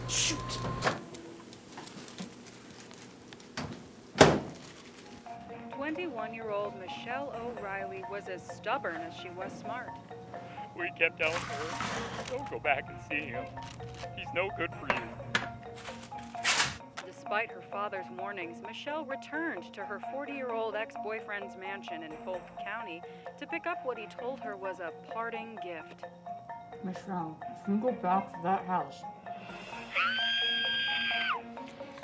Shoot! 21-year-old Michelle O'Reilly was as stubborn as she was smart. We kept telling her, don't go back and see him. He's no good for you. Despite her father's warnings, Michelle returned to her 40-year-old ex-boyfriend's mansion in Polk County to pick up what he told her was a parting gift. Michelle, if you go back to that house.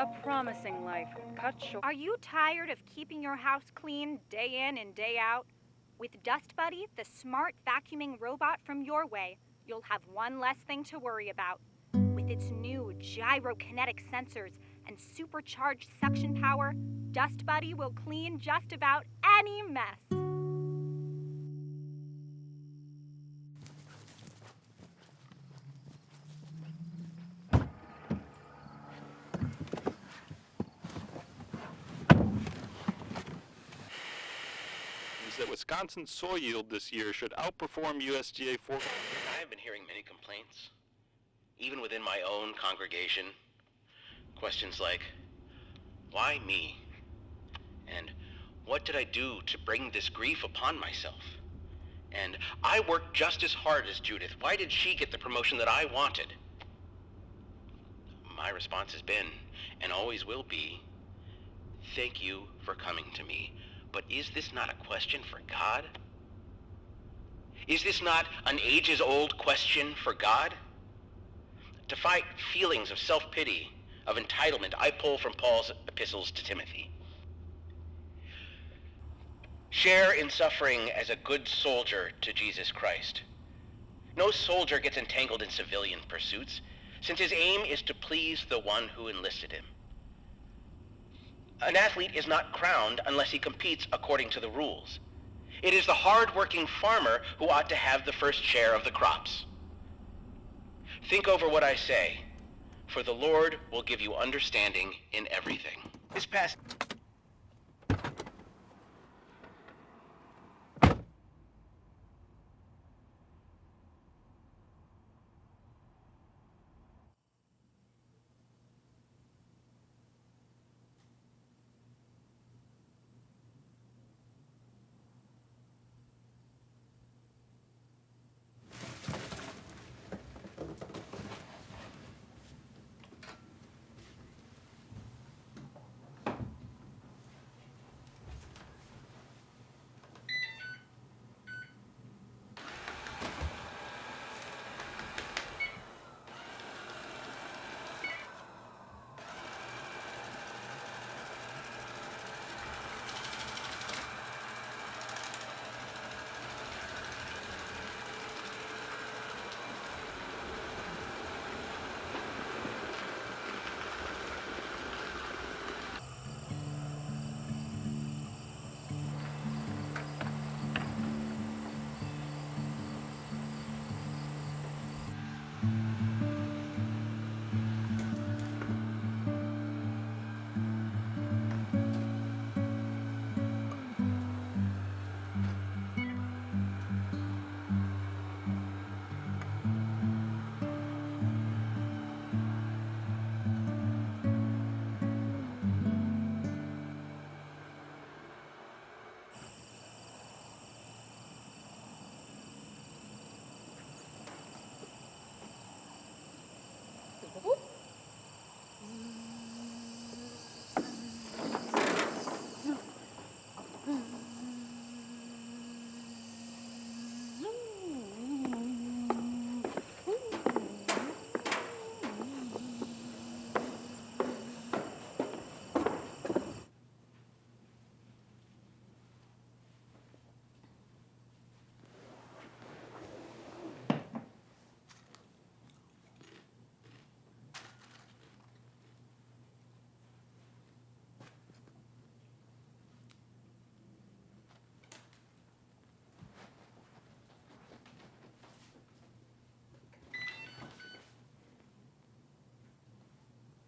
A promising life cut short. Are you tired of keeping your house clean day in and day out? With Dust Buddy, the smart vacuuming robot from Your Way, you'll have one less thing to worry about. With its new gyrokinetic sensors and supercharged suction power, Dust Buddy will clean just about any mess. That Wisconsin's soy yield this year should outperform USDA forecasts. I have been hearing many complaints, even within my own congregation. Questions like, why me? And what did I do to bring this grief upon myself? And I worked just as hard as Judith. Why did she get the promotion that I wanted? My response has been, and always will be, thank you for coming to me. But is this not a question for God? Is this not an ages-old question for God? To fight feelings of self-pity, of entitlement, I pull from Paul's epistles to Timothy. Share in suffering as a good soldier to Jesus Christ. No soldier gets entangled in civilian pursuits, since his aim is to please the one who enlisted him. An athlete is not crowned unless he competes according to the rules. It is the hard-working farmer who ought to have the first share of the crops. Think over what I say, for the Lord will give you understanding in everything. This past...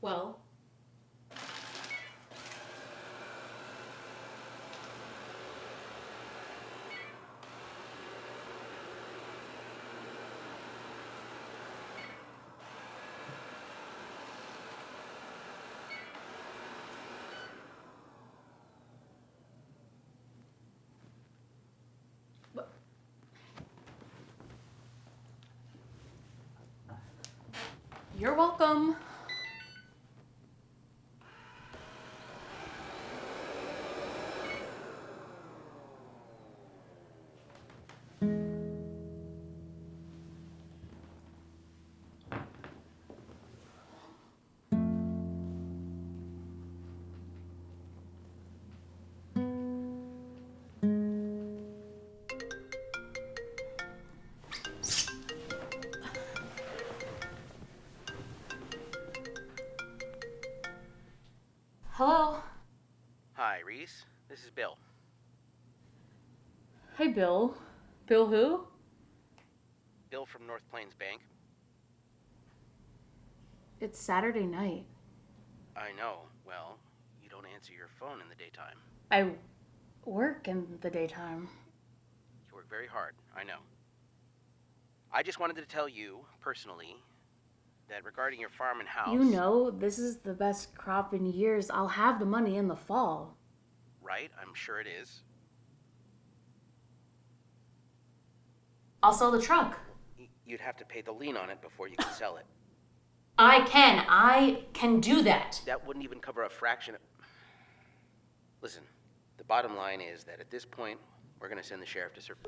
Well, You're welcome. Hello? Hi, Reese. This is Bill. Hey, Bill. Bill who? Bill from NORTHPLAINS Bank. It's Saturday night. I know. Well, you don't answer your phone in the daytime. I work in the daytime. You work very hard, I know. I just wanted to tell you, personally, that regarding your farm and house... You know, this is the best crop in years. I'll have the money in the fall. Right? I'm sure it is. I'll sell the truck. You'd have to pay the lien on it before you can sell it. I can do that. That wouldn't even cover a fraction of... Listen, the bottom line is that at this point, we're going to send the sheriff to serve...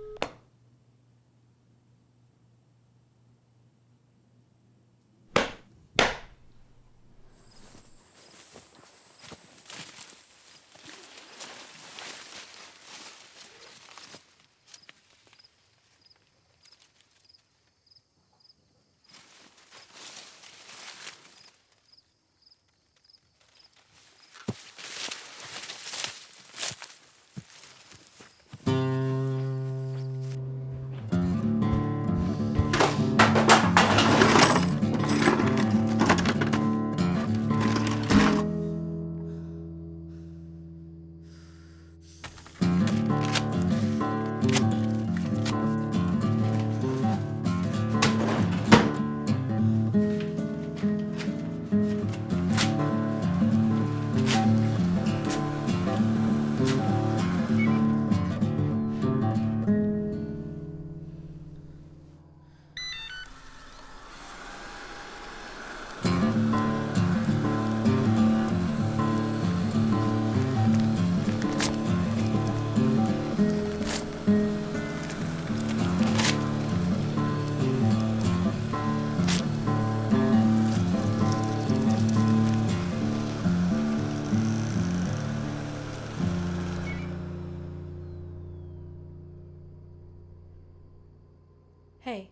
Hey.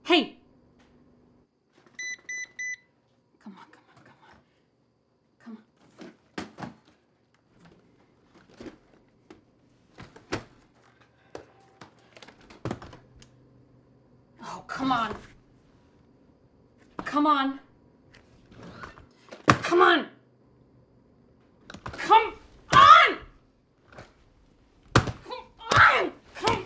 Hey! Come on. Oh, come on. Come on. Come on! Come on! Come on! Come on!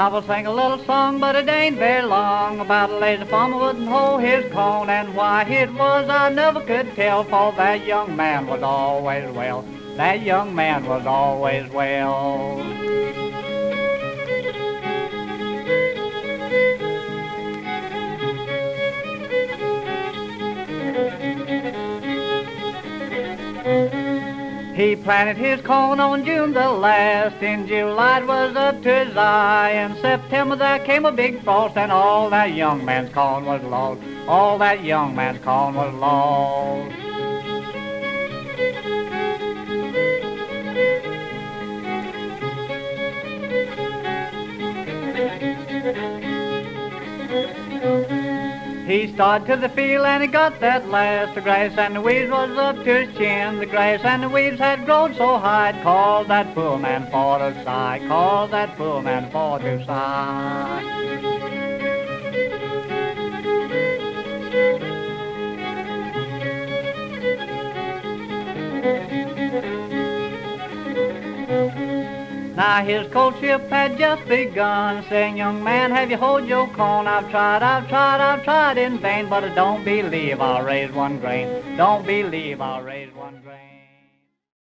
I will sing a little song, but it ain't very long, about a lazy farmer wouldn't hold his corn, and why it was I never could tell, for that young man was always well. That young man was always well. He planted his corn on June the last, in July it was up to his eye, in September there came a big frost, and all that young man's corn was lost. All that young man's corn was lost. He started to the field and he got that last. The grass and the weeds was up to his chin. The grass and the weeds had grown so high, it called that poor man for to sigh. Called that poor man for to sigh. Now his courtship had just begun, saying, young man, have you hoed your corn? I've tried in vain, but I don't believe I'll raise one grain. Don't believe I'll raise one grain.